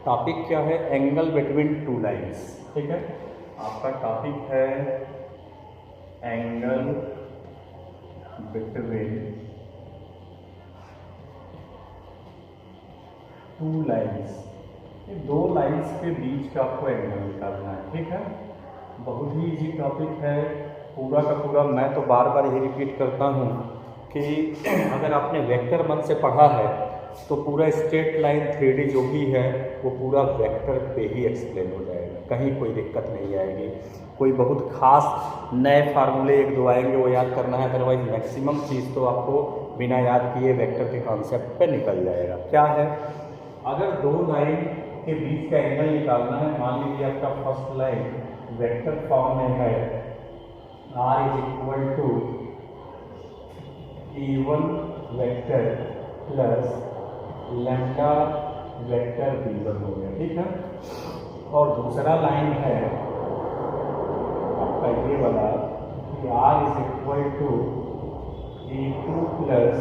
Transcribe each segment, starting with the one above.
Topic क्या है? Angle between two lines. ठीक है, आपका टॉपिक है एंगल बिटवीन टू लाइन्स। ये दो लाइन्स के बीच का आपको एंगल निकालना है। ठीक है, बहुत ही इजी टॉपिक है। पूरा का पूरा मैं तो बार बार यही रिपीट करता हूँ कि अगर आपने वेक्टर मन से पढ़ा है तो पूरा स्ट्रेट लाइन 3D जो भी है वो पूरा वेक्टर पे ही एक्सप्लेन हो जाएगा, कहीं कोई दिक्कत नहीं आएगी। कोई बहुत खास नए फार्मूले एक दो आएंगे वो याद करना है, अदरवाइज मैक्सिमम चीज़ तो आपको बिना याद किए वेक्टर के कॉन्सेप्ट पे निकल जाएगा। क्या है? अगर दो लाइन के बीच का एंगल निकालना है, मान लीजिए आपका फर्स्ट लाइन वेक्टर फॉर्म में है r is equal to a1 vector plus lambda vector b1 हो गया। ठीक है, और दूसरा लाइन है आपका ये वाला कि r is equal to a2 plus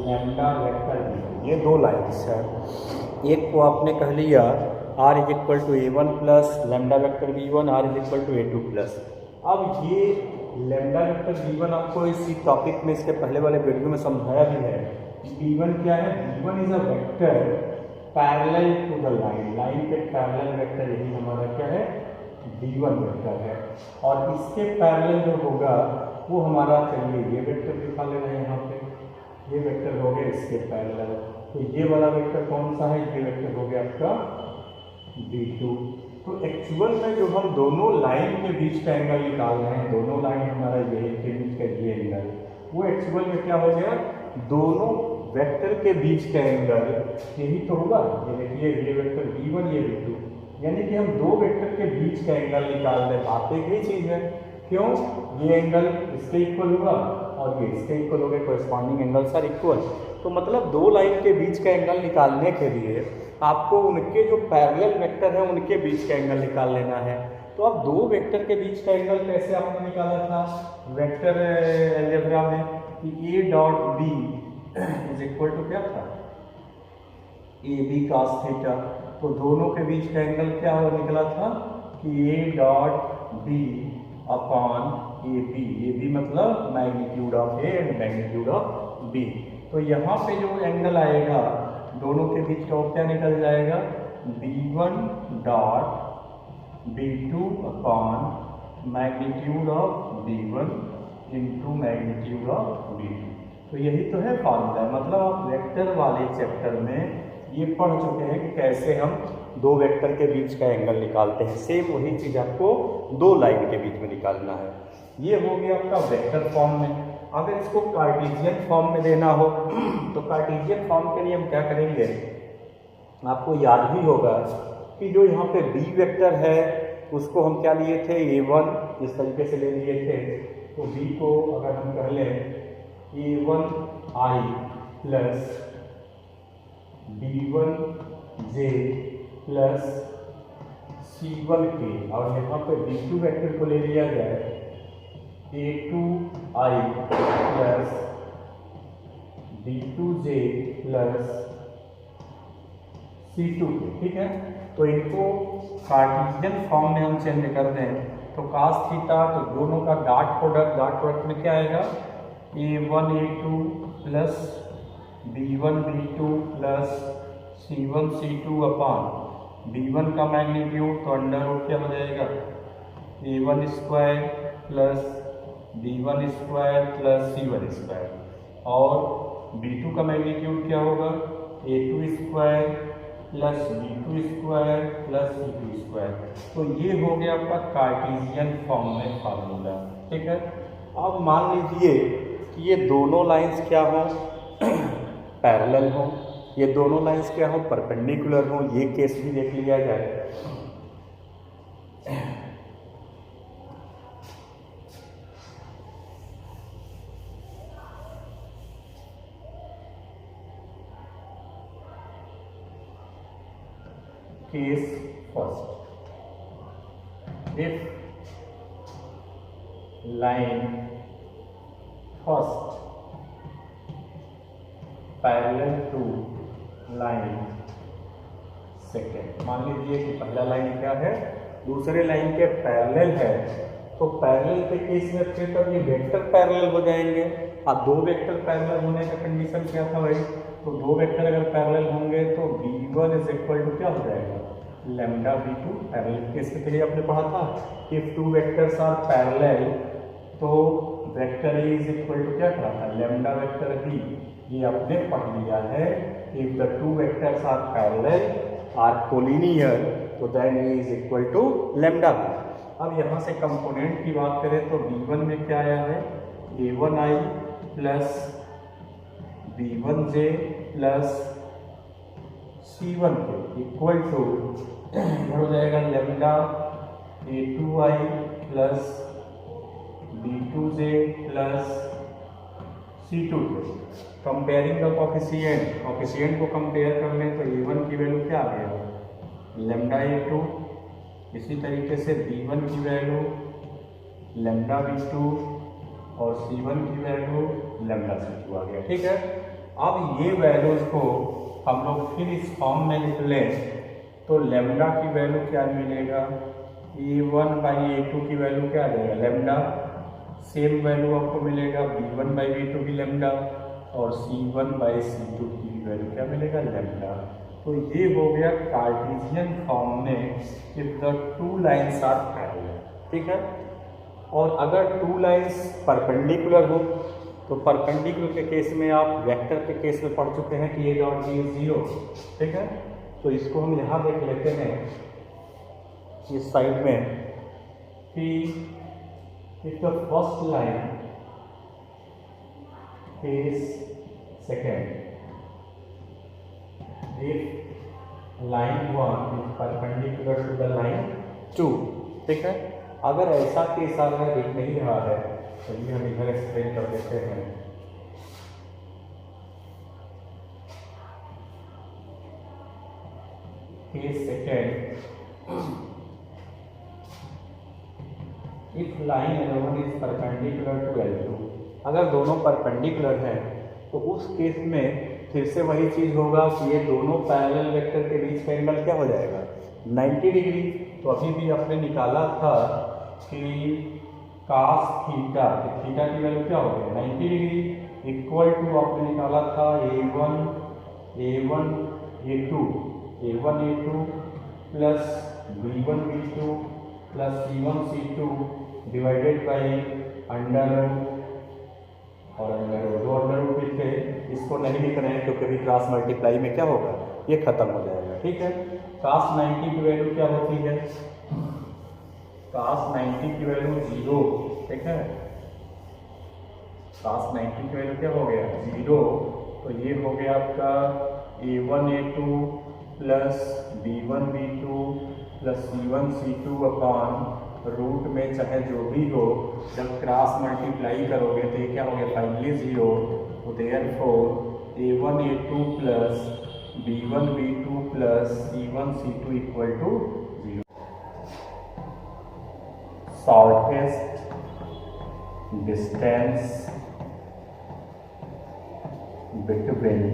lambda vector b1। ये दो लाइन्स है, एक को आपने कह लिया r is equal to a1 plus lambda vector b1, r is equal to a2 plus. अब ये लैम्डा वेक्टर b1 आपको इसी टॉपिक में इसके पहले वाले वीडियो में समझाया भी है। b1 क्या है? b1 is a vector parallel to the line, line के पैरेलल वेक्टर यही हमारा क्या है? b1 वेक्टर है। और इसके पैरेलल जो होगा वो हमारा, चलिए ये वेक्टर दिखा लेना है यहाँ पे, ये वेक्टर हो गया इसके पैरेलल। तो ये वाला वेक्टर कौन सा है? ये वेक्टर हो गया आपका b2। तो एक्चुअल में जो हम दोनों लाइन के बीच का एंगल निकाल रहे हैं, दोनों लाइन हमारा ये के बीच का ये एंगल, वो एक्चुअल में क्या हो गया? दोनों वेक्टर के बीच का एंगल यही तो होगा। ये देखिए, ये वेक्टर b1, ये b2, यानी कि हम दो वेक्टर के बीच का एंगल निकाल रहे हैं। बात एक ही चीज़ है, क्यों? ये एंगल इसके इक्वल होगा और ये इसके इक्वल हो गए, कोरस्पॉन्डिंग एंगल्स आर इक्वल। तो मतलब दो लाइन के बीच का एंगल निकालने के लिए आपको उनके जो पैरेलल वेक्टर हैं उनके बीच का एंगल निकाल लेना है। तो अब दो वेक्टर के बीच का एंगल कैसे आपने निकाला था वेक्टर अलजेब्रा में कि a dot b is equal to क्या था? ab cos theta. तो दोनों के बीच का एंगल क्या हो निकला था कि a dot b upon ab। ab मतलब magnitude of a and magnitude of b। तो यहाँ पे जो एंगल आएगा दोनों के बीच का वो क्या निकल जाएगा? b1 dot b2 upon magnitude of b1 into magnitude of b2। तो यही तो है फॉर्मूला। मतलब आप वेक्टर वाले चैप्टर में ये पढ़ चुके हैं कि कैसे हम दो वेक्टर के बीच का एंगल निकालते हैं। सेम वही चीज़ आपको दो लाइन के बीच में निकालना है। ये हो गया आपका वेक्टर फॉर्म में। अगर इसको कार्टेशियन फॉर्म में देना हो तो कार्टेशियन फॉर्म के लिए हम क्या करेंगे? आपको याद भी होगा कि जो यहाँ पे b वेक्टर है उसको हम क्या लिए थे? a1 इस तरीके से ले लिए थे। तो b को अगर हम कह लें a1i plus b1j plus c1k, और यहाँ पे b2 वेक्टर को ले लिया जाए a2i plus b2j plus c2k। ठीक है, तो इनको कार्टेशियन फॉर्म में हम चेंज कर दें तो cos थीटा, तो दोनों का डॉट प्रोडक्ट में क्या आएगा? a1 a2 plus b1 b2 plus c1 c2 upon b1 का मैग्नीट्यूड तो अंडर रूट क्या हो जाएगा? a1 square plus b1 square plus c1 square, और b2 का मैग्नीट्यूड क्या होगा? a2 square plus b2 square plus c2 square. तो ये हो गया आपका कार्टेशियन फॉर्म में फार्मूला। ठीक है, अब मान लीजिए कि ये दोनों लाइंस क्या हों? पैरेलल हों। ये दोनों लाइंस क्या हों? परपेंडिकुलर हों। ये केस भी देख लिया जाए। Case first, if line first parallel to line second. मान लीजिए कि पहला लाइन क्या है, दूसरे लाइन के पैरेलल है, तो पैरेलल के केस में फिर तब ये वेक्टर पैरेलल हो जाएंगे। अब दो वेक्टर पैरेलल होने का कंडीशन क्या था भाई, तो दो वेक्टर अगर पैरेलल होंगे तो v1 इज इक्वल टू क्या हो जाएगा, लैम्डा v2। पैरेलल केस के लिए आपने पढ़ा था कि if two vectors are parallel तो vector A is equal to क्या कहा था, लैम्डा वेक्टर बी। ये आपने पढ़ लिया है, if the two vectors are parallel are collinear तो then A is equal to lambda B. अब यहाँ से कंपोनेंट की बात करें तो v1 में क्या आया है, a1i plus b1j plus c1k equal to हो जाएगा lambda a2i plus b2j plus c2k। Comparing the coefficient, coefficient को कंपेयर कर लें तो a1 की वैल्यू क्या आ गया, लैम्डा a2, इसी तरीके से b1 की वैल्यू लैम्डा b2 और c1 की वैल्यू लैम्डा c2 आ गया। ठीक है, अब ये वैल्यूज को हम लोग फिर इस फॉर्म में लिख लें तो लैम्डा की वैल्यू क्या मिलेगा, a1 बाई a2 की वैल्यू क्या आ जाएगा, लैम्डा। सेम वैल्यू आपको मिलेगा b1 बाई b2 की लैम्डा और c1 बाई c2 की वैल्यू क्या मिलेगा, लैम्डा। तो ये हो गया कार्टेशियन फॉर्म में if the two lines are parallel. ठीक है, और अगर टू लाइन्स परपेंडिकुलर हो तो परपेंडिकुलर के केस में आप वेक्टर के केस में पढ़ चुके हैं कि ए डॉट बी इज 0। ठीक है, तो इसको हम यहाँ देख लेते हैं इस साइड में कि if the first line is second, if line 1 is perpendicular to the line 2। ठीक है, अगर ऐसा केस आ रहा है, दिख नहीं रहा है, चलिए हम इधर एक्सप्लेन कर देते हैं। Case second, if line L1 is perpendicular to L2, अगर दोनों परपेंडिकुलर हैं तो उस केस में फिर से वही चीज़ होगा कि ये दोनों पैरेलल वेक्टर के बीच का एंगल क्या हो जाएगा, 90 डिग्री। तो अभी भी आपने निकाला था कि कास थीटा, थीटा की वैल्यू क्या हो गया, 90 डिग्री इक्वल टू आपने निकाला था a1 a2 plus b1 b2 plus c1 c2 divided by under और अंडर दो अंडर रूट भी थे, इसको नहीं लिख रहे हैं क्योंकि अभी क्रॉस मल्टीप्लाई में क्या होगा, ये खत्म हो जाएगा। ठीक है, कास 90 की वैल्यू क्या होती है, कास 90 की वैल्यू 0। ठीक है, कास 90 की वैल्यू क्या हो गया, 0। तो ये हो गया आपका a1 a2 plus b1 b2 plus c1 c2 upon root में चाहे जो भी हो, जब क्रॉस मल्टीप्लाई करोगे तो ये क्या हो गया, फाइनली 0। तो therefore a1 a2 plus b1 b2 plus c1 c2 equal to 0। Shortest distance between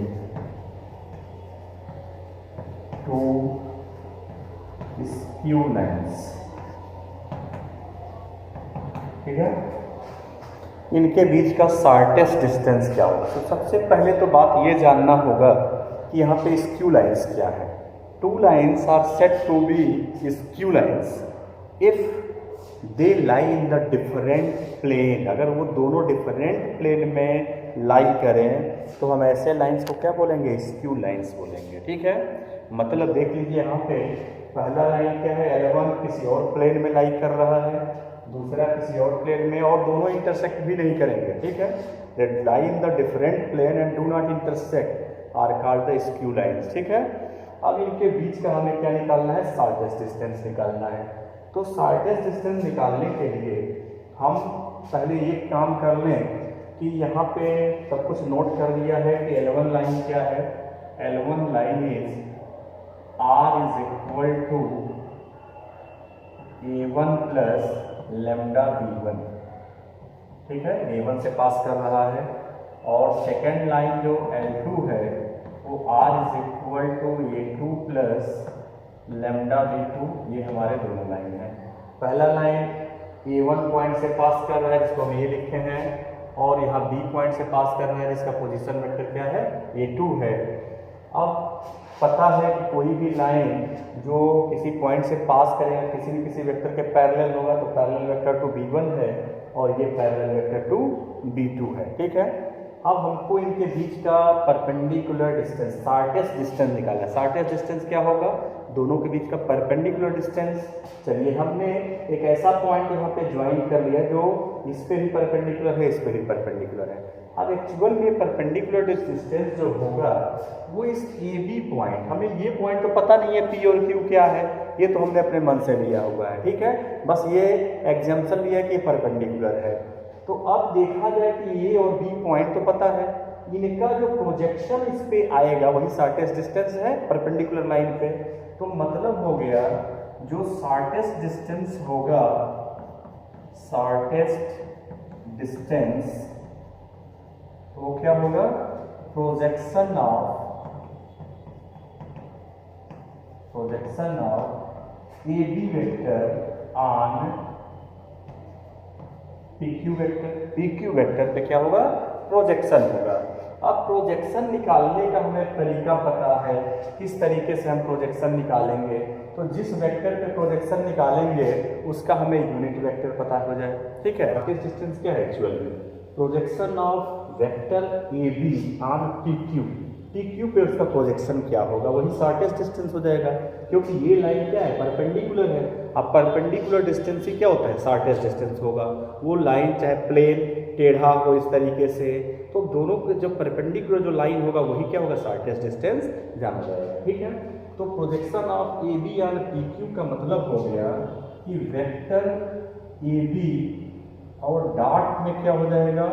two skew lines. ठीक है, इनके बीच का शॉर्टेस्ट डिस्टेंस क्या होगा। तो सबसे पहले तो बात ये जानना होगा कि यहाँ पे स्क्यू लाइन्स क्या है। Two lines are set to be skew lines if they lie in the different plane. अगर वो दोनों डिफरेंट प्लेन में लाई करें तो हम ऐसे लाइन्स को क्या बोलेंगे, स्क्यू लाइन्स बोलेंगे। ठीक है, मतलब देख लीजिए यहाँ पे पहला लाइन क्या है, L1 किसी और प्लेन में लाई कर रहा है, दूसरा किसी और प्लेन में, और दोनों इंटरसेक्ट भी नहीं करेंगे। ठीक है, that lie in the different plane and do not intersect are called the skew lines. ठीक है, अब इनके बीच का हमें क्या निकालना है, शॉर्टेस्ट डिस्टेंस निकालना है। तो शॉर्टेस्ट डिस्टेंस निकालने के लिए हम पहले ये काम कर लें कि यहाँ पे सब कुछ नोट कर लिया है कि L1 लाइन क्या है। L1 line is R is equal to A1 plus lambda B1। ठीक है, A1 से पास कर रहा है। और सेकेंड लाइन जो L2 है वो R is equal to A2 plus lambda V2, ये हमारे दोनों लाइन हैं। पहला लाइन A1 पॉइंट से पास कर रहा है जिसको हम ये लिखे हैं, और यहाँ B पॉइंट से पास कर रहा है जिसका पोजीशन वेक्टर क्या है, A2 है। अब पता है कि कोई भी लाइन जो किसी पॉइंट से पास करेगा किसी वेक्टर के पैरेलल होगा, तो पैरेलल वेक्टर टू B1 है और ये पैरेलल वेक्टर टू B2 है। ठीक है, अब हमको इनके बीच का परपेंडिकुलर डिस्टेंस, शॉर्टेस्ट डिस्टेंस निकालना है। शॉर्टेस्ट डिस्टेंस क्या होगा, दोनों के बीच का परपेंडिकुलर डिस्टेंस। चलिए, हमने एक ऐसा पॉइंट यहाँ पे ज्वाइन कर लिया जो इस पे भी परपेंडिकुलर है, इस पे भी परपेंडिकुलर है। अब एक्चुअल में परपेंडिकुलर डिस्टेंस जो होगा वो इस AB पॉइंट, हमें ये पॉइंट तो पता नहीं है P और Q क्या है, ये तो हमने अपने मन से लिया हुआ है। ठीक है, बस ये एग्जाम्पल लिया कि ये परपेंडिकुलर है। तो अब देखा जाए कि A और B पॉइंट तो पता है, इनका जो प्रोजेक्शन इस पे आएगा वही शॉर्टेस्ट डिस्टेंस है परपेंडिकुलर लाइन पे। तो मतलब हो गया जो शॉर्टेस्ट डिस्टेंस होगा, शॉर्टेस्ट डिस्टेंस, तो वो क्या होगा, projection of AB vector on PQ vector. PQ vector पे क्या होगा, प्रोजेक्शन होगा। अब प्रोजेक्शन निकालने का हमें तरीका पता है, किस तरीके से हम प्रोजेक्शन निकालेंगे। तो जिस वेक्टर पे प्रोजेक्शन निकालेंगे उसका हमें यूनिट वेक्टर पता हो जाए। ठीक है, किस डिस्टेंस क्या है एक्चुअल में, projection of vector AB on PQ पे उसका प्रोजेक्शन क्या होगा, वही शॉर्टेस्ट डिस्टेंस हो जाएगा, क्योंकि ये लाइन क्या है, परपेंडिकुलर है। अब परपेंडिकुलर डिस्टेंस ही क्या होता है, शॉर्टेस्ट डिस्टेंस होगा। वो लाइन चाहे प्लेन टेढ़ा हो इस तरीके से, तो दोनों के जो परपेंडिकुलर जो लाइन होगा वही क्या होगा, शॉर्टेस्ट डिस्टेंस जाना जाएगा। ठीक है, तो projection of AB on PQ का मतलब हो गया कि वेक्टर AB और डॉट में क्या हो जाएगा,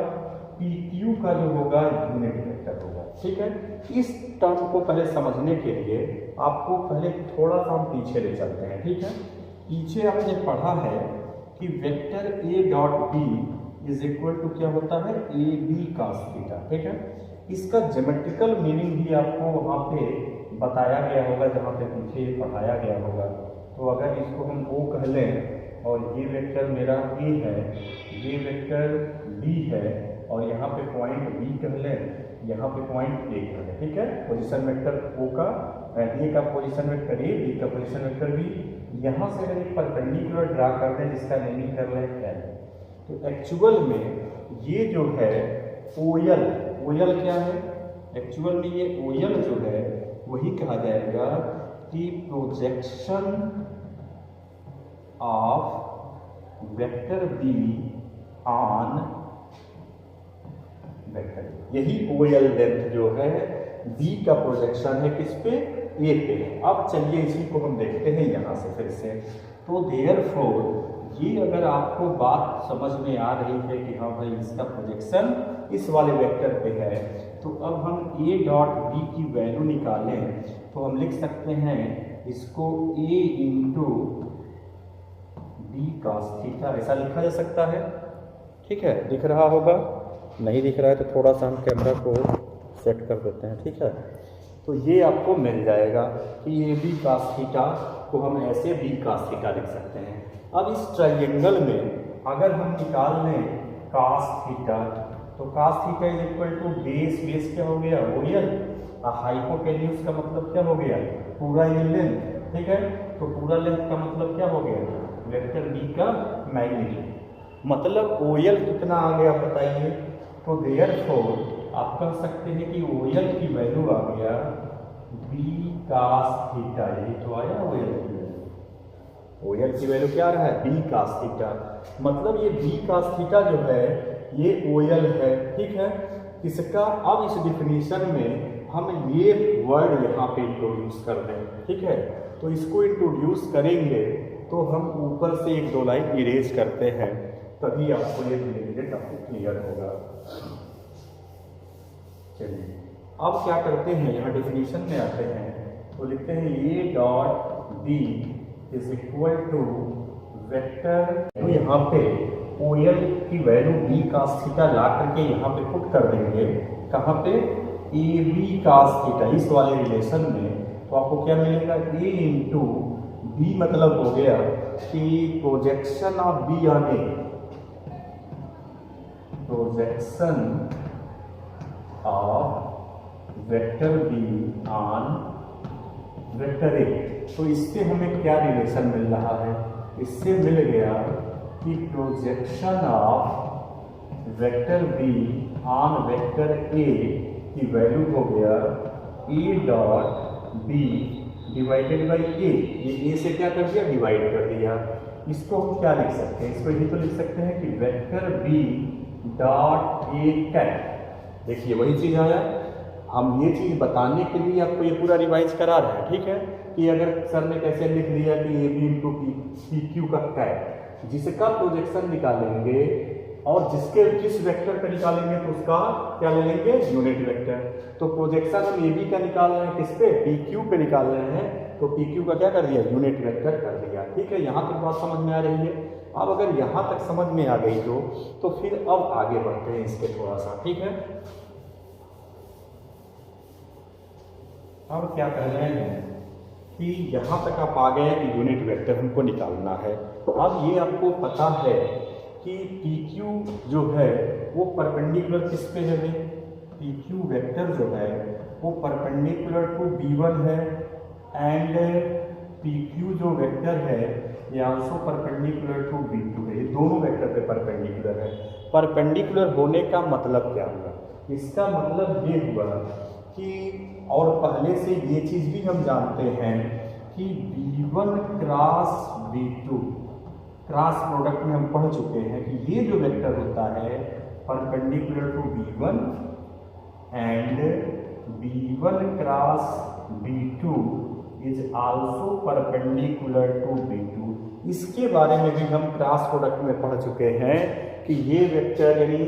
PQ का जो होगा यूनिट वेक्टर होगा। ठीक है, इस टर्म को पहले समझने के लिए आपको पहले थोड़ा सा हम पीछे ले चलते हैं। ठीक है, पीछे आपने पढ़ा है कि vector A dot B is equal to क्या होता है, AB cos थीटा। ठीक है, इसका ज्योमेट्रिकल मीनिंग भी आपको वहाँ पे बताया गया होगा, जहाँ पे पीछे पढ़ाया गया होगा। तो अगर इसको हम O कह लें और ये वेक्टर मेरा A है, ये वेक्टर B है, और यहाँ पे पॉइंट B कह लें, यहाँ पे पॉइंट A कह लें। ठीक है, पोजीशन वेक्टर O का, A का पोजीशन वेक्टर A, B का पोजीशन वेक्टर B। यहाँ से अगर एक परपेंडिकुलर ड्रा कर दें जिसका नेमिंग कर लें L, तो एक्चुअल में ये जो है OL क्या है, एक्चुअल में ये OL जो है वही कहा जाएगा कि projection of vector B on vector, यही OL लेंथ जो है B का प्रोजेक्शन है किस पे, A पे। अब चलिए इसी को हम देखते हैं यहाँ से फिर से। तो देयरफॉर ये अगर आपको बात समझ में आ रही है कि हाँ भाई इसका प्रोजेक्शन इस वाले वेक्टर पे है, तो अब हम A डॉट B की वैल्यू निकालें तो हम लिख सकते हैं इसको A into D cos theta, ऐसा लिखा जा सकता है। ठीक है, दिख रहा होगा, नहीं दिख रहा है तो थोड़ा सा हम कैमरा को सेट कर देते हैं। ठीक है, तो ये आपको मिल जाएगा कि AB cos थीटा को हम ऐसे B cos थीटा लिख सकते हैं। अब इस ट्रायंगल में अगर हम निकाल लें cos थीटा, तो cos theta is equal to base क्या हो गया, OL, हाइपोटेन्यूज का मतलब क्या हो गया, पूरा ये लेंथ। ठीक है, तो पूरा लेंथ का मतलब क्या हो गया, वेक्टर B का मैग्नीट्यूड। मतलब OL कितना आ गया बताइए, तो देयरफॉर आप कह सकते हैं कि OL की वैल्यू आ गया B cos थीटा, यही तो आया OL की वैल्यू। OL की वैल्यू क्या आ रहा है, B cos थीटा। मतलब ये B cos थीटा जो है ये OL है। ठीक है, इसका अब इस डिफिनीशन में हम ये वर्ड यहाँ पे इंट्रोड्यूस कर दें। ठीक है, तो इसको इंट्रोड्यूस करेंगे तो हम ऊपर से एक दो लाइन इरेज करते हैं, तभी आपको ये धीरे धीरे टॉपिक क्लियर होगा। चलिए अब क्या करते हैं, यहाँ डेफिनेशन में आते हैं तो लिखते हैं A dot B is equal to vector, तो यहाँ पे OL की वैल्यू B cos थीटा ला करके यहाँ पे पुट कर देंगे, कहाँ पे, AB cos थीटा, इस वाले रिलेशन में। तो तो आपको क्या मिलेगा, ए इंटू बी, मतलब हो गया कि projection of be on A, projection of vector B on vector ए। तो इससे हमें क्या रिलेशन मिल रहा है, इससे मिल गया कि projection of vector B on vector A की वैल्यू हो गया A dot B divided by A. ये ए से क्या कर दिया, डिवाइड कर दिया। इसको हम क्या लिख सकते हैं, इसको ये तो लिख सकते हैं कि vector B dot A cap. देखिए वही चीज़ आया, हम ये चीज़ बताने के लिए आपको ये पूरा रिवाइज करा रहे हैं, ठीक है, कि अगर सर ने कैसे लिख दिया कि A B into P Q का कैट, जिसका प्रोजेक्शन निकालेंगे और जिस वेक्टर का निकालेंगे तो उसका क्या ले लेंगे, यूनिट वेक्टर। तो प्रोजेक्शन हम ए बी का निकाल रहे हैं, किस पे, पी क्यू पे निकाल रहे हैं, तो पी क्यू का क्या कर दिया, यूनिट वेक्टर कर दिया। ठीक है, यहाँ तक बात समझ में आ रही है। अब अगर यहाँ तक समझ में आ गई तो फिर अब आगे बढ़ते हैं इसके थोड़ा सा, ठीक है। अब क्या कर रहे हैं कि यहाँ तक आप आ गए कि यूनिट वेक्टर हमको निकालना है। अब ये आपको पता है कि पी क्यू जो है वो परपेंडिकुलर किस पे है, पी क्यू वेक्टर जो है वो परपेंडिकुलर टू B1 है, एंड पी क्यू जो वेक्टर है ये आल्सो परपेंडिकुलर टू B2 है। ये दोनों वेक्टर पे परपेंडिकुलर है। परपेंडिकुलर होने का मतलब क्या हुआ, इसका मतलब ये हुआ कि, और पहले से ये चीज़ भी हम जानते हैं कि B1 cross B2 cross product में हम पढ़ चुके हैं कि ये जो वेक्टर होता है perpendicular to B1 and B1 cross B2 is also perpendicular to B2। इसके बारे में भी हम क्रॉस प्रोडक्ट में पढ़ चुके हैं कि ये वेक्टर यानी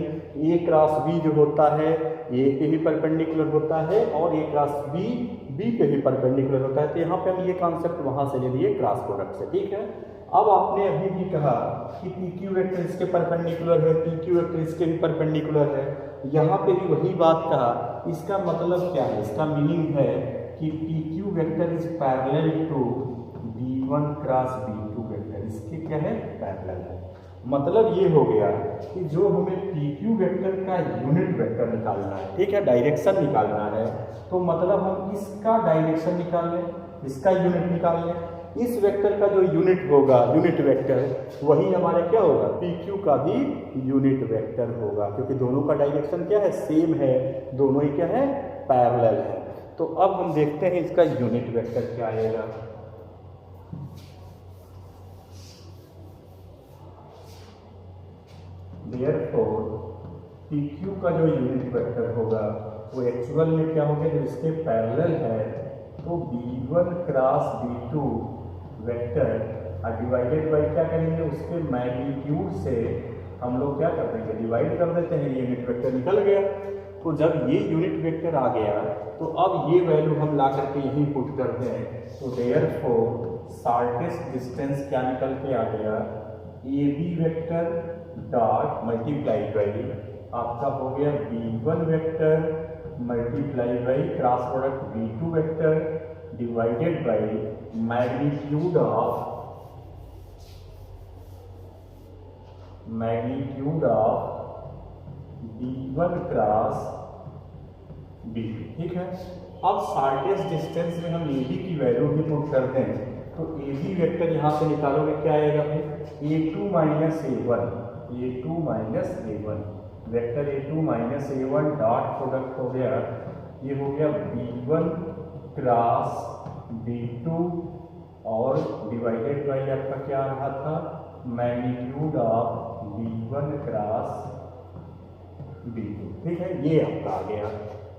ए क्रॉस बी जो होता है ए पे ही परपेंडिकुलर होता है और ए क्रॉस बी बी पे ही परपेंडिकुलर होता है। तो यहाँ पे हम ये कॉन्सेप्ट वहाँ से ले लिए क्रॉस प्रोडक्ट से, ठीक है। अब आपने अभी भी कहा कि पी क्यू वेक्टर इसके परपेंडिकुलर है, पी क्यू वेक्टर इसके भी परपेंडिकुलर है, यहाँ पे भी वही बात कहा। इसका मतलब क्या है, इसका मीनिंग है कि P Q vector is parallel to B1 cross B2 vector, इसके क्या है, पैरेलल है। मतलब ये हो गया कि जो हमें पी क्यू वेक्टर का यूनिट वेक्टर निकालना है, ठीक है, डायरेक्शन निकालना है, तो मतलब हम इसका डायरेक्शन निकाल लें, इसका यूनिट निकाल लें। इस वेक्टर का जो यूनिट होगा, यूनिट वेक्टर, वही हमारे क्या होगा, पी क्यू का भी यूनिट वेक्टर होगा, क्योंकि दोनों का डायरेक्शन क्या है, सेम है, दोनों ही क्या है, पैरेलल है। तो अब हम देखते हैं इसका यूनिट वेक्टर क्या आएगा। Therefore, पी क्यू का जो यूनिट वेक्टर होगा वो एक्चुअल में क्या होगा, जब इसके पैरेलल है तो B1 cross B2 vector divided by क्या करेंगे, उसके मैग्नीट्यूड से हम लोग क्या कर देंगे, डिवाइड कर देते हैं, यूनिट वेक्टर निकल गया। तो जब ये यूनिट वेक्टर आ गया तो अब ये वैल्यू हम ला करके यहीं पुट करते हैं। तो देयरफॉर शॉर्टेस्ट डिस्टेंस क्या निकल के आ गया, A B vector dot multiply by आपका हो गया B1 vector multiply by cross product B2 vector divided by magnitude of B1 cross B2, ठीक है। अब शॉर्टेस्ट डिस्टेंस में हम ए बी की वैल्यू भी पुट करते हैं, तो ए बी वेक्टर यहाँ से निकालोगे क्या आएगा, A2 minus A1, A2 minus A1 vector A2 minus A1 dot product हो गया, ये हो गया B1 क्रॉस B2 और डिवाइडेड बाई आपका क्या आ रहा था, magnitude of B1 cross B2, ठीक है, ये आपका आ गया।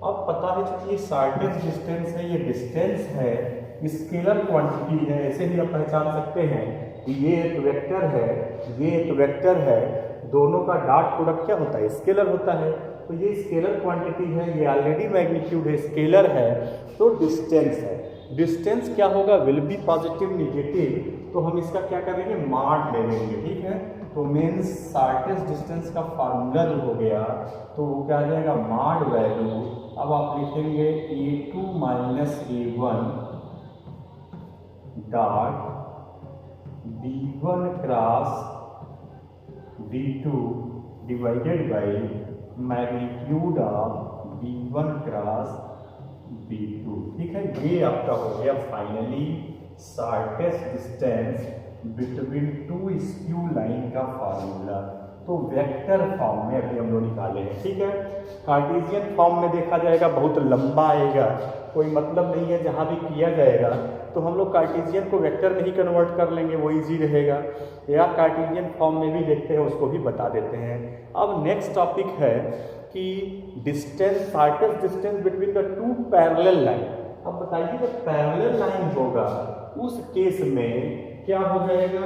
अब पता है कि ये शॉर्टेस्ट डिस्टेंस है, ये डिस्टेंस है, स्केलर क्वांटिटी है, ऐसे ही आप पहचान सकते हैं कि ये एक वेक्टर है, ये एक वेक्टर है, दोनों का डॉट प्रोडक्ट क्या होता है, स्केलर होता है। तो ये स्केलर क्वांटिटी है, ये ऑलरेडी मैग्नीट्यूड है, स्केलर है, तो डिस्टेंस है। डिस्टेंस क्या होगा, विल बी पॉजिटिव निगेटिव, तो हम इसका क्या करेंगे, मॉड ले लेंगे, ठीक है। तो मीन्स शॉर्टेस्ट डिस्टेंस का फार्मूला जो हो गया तो वो क्या आ जाएगा, मॉड वैल्यू। अब आप लिखेंगे A2 minus A1 dot B1 cross B2 divided by magnitude of B1 cross B2। ठीक है, ये आपका हो गया finally shortest distance between two skew line का फार्मूला। तो वेक्टर फॉर्म में अभी हम लोग निकाले हैं। ठीक है, कार्टेशियन फॉर्म में देखा जाएगा बहुत लंबा आएगा, कोई मतलब नहीं है, जहाँ भी किया जाएगा तो हम लोग कार्टेशियन को वेक्टर में ही कन्वर्ट कर लेंगे, वो इजी रहेगा। या कार्टेशियन फॉर्म में भी देखते हैं, उसको भी बता देते हैं। अब नेक्स्ट टॉपिक है कि distance, shortest distance between the two parallel line. अब बताइए जब पैरेलल लाइन होगा उस केस में क्या हो जाएगा,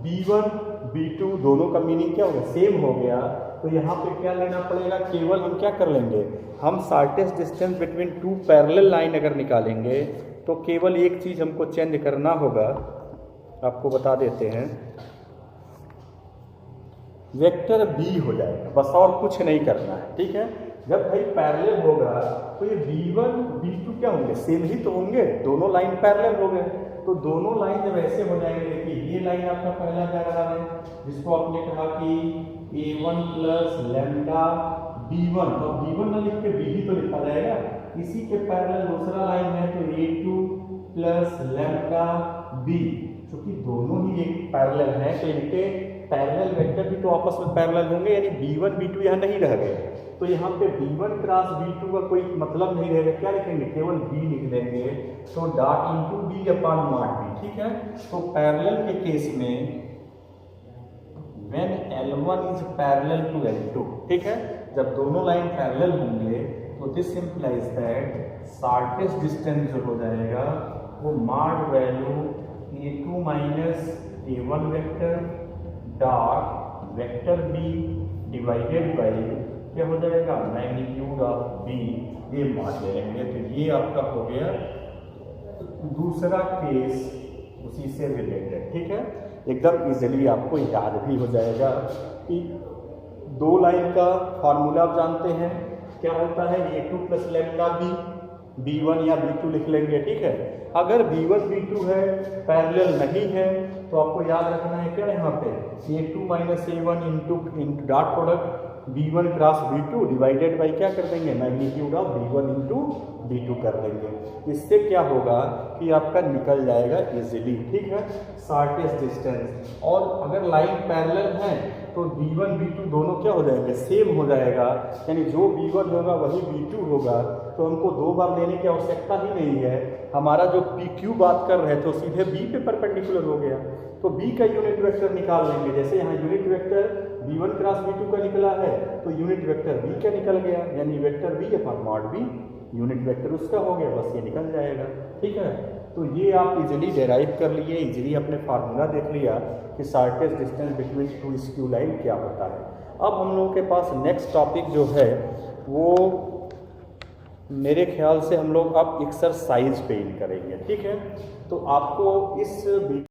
B1 B2 दोनों का मीनिंग क्या होगा, सेम हो गया। तो यहाँ पे क्या लेना पड़ेगा, केवल हम क्या कर लेंगे, हम shortest distance between to parallel line अगर निकालेंगे तो केवल एक चीज़ हमको चेंज करना होगा, आपको बता देते हैं, वेक्टर B हो जाएगा, बस और कुछ नहीं करना है। ठीक है, जब भाई पैरेलल होगा तो ये B1 B2 क्या होंगे, सेम ही तो होंगे, दोनों लाइन पैरेलल हो गए। तो दोनों लाइन जब ऐसे हो जाएंगे, देखिए ये लाइन आपका पहला जा रहा है जिसको आपने कहा कि A1 प्लस लैम्डा B1, तो B1 ना लिख के B ही तो लिखा जाएगा। इसी के पैरेलल दूसरा लाइन है तो A2 प्लस लैम्डा B, क्योंकि दोनों ही एक पैरेलल है तो इनके पैरेलल वेक्टर भी तो आपस में पैरेलल होंगे, यानी B1 B2 यहाँ नहीं रह गए। तो यहाँ पे B1 क्रॉस B2 का कोई मतलब नहीं रहेगा, क्या लिखेंगे, केवल B लिख देंगे। तो dot into B upon not B। ठीक है, तो पैरेलल के केस में when L1 is parallel to L2, ठीक है, जब दोनों लाइन पैरेलल होंगे तो this implies that shortest distance जो हो जाएगा वो mod value A2 minus A1 vector dot vector B divided by क्या हो जाएगा, मैग्नीट्यूड ऑफ B, ये मान ले लेंगे। तो ये आपका हो गया दूसरा केस उसी से रिलेटेड। ठीक है, एकदम इजीली आपको याद भी हो जाएगा कि दो लाइन का फार्मूला आप जानते हैं क्या होता है, A2 प्लस लैम्डा B1 या B2 लिख लेंगे। ठीक है, अगर B1 B2 है, पैरेलल नहीं है, तो आपको याद रखना है क्या, यहाँ पे A2 minus A1 into dot product B1 cross B2 divided by क्या कर देंगे, magnitude of B1 into B2 कर देंगे। इससे क्या होगा कि आपका निकल जाएगा इजीली। ठीक है, शॉर्टेस्ट डिस्टेंस। और अगर लाइन पैरेलल है तो B1 B2 दोनों क्या हो जाएंगे, सेम हो जाएगा, यानी जो B1 होगा वही B2 होगा। तो हमको दो बार लेने की आवश्यकता ही नहीं है, हमारा जो PQ बात कर रहे थे तो सीधे B पे परपेंडिकुलर हो गया। तो B का यूनिट वेक्टर निकाल लेंगे, जैसे यहाँ unit vector B1 cross B2 का निकला है तो यूनिट वेक्टर B का निकल गया, यानी vector B upon mod B unit vector उसका हो गया, बस ये निकल जाएगा। ठीक है, तो ये आप इजीली डेराइव कर लिए, इजीली अपने फार्मूला देख लिया कि shortest distance between two skew line क्या होता है। अब हम लोगों के पास नेक्स्ट टॉपिक जो है वो मेरे ख्याल से हम लोग अब एक्सरसाइज पे इन करेंगे। ठीक है, तो आपको इस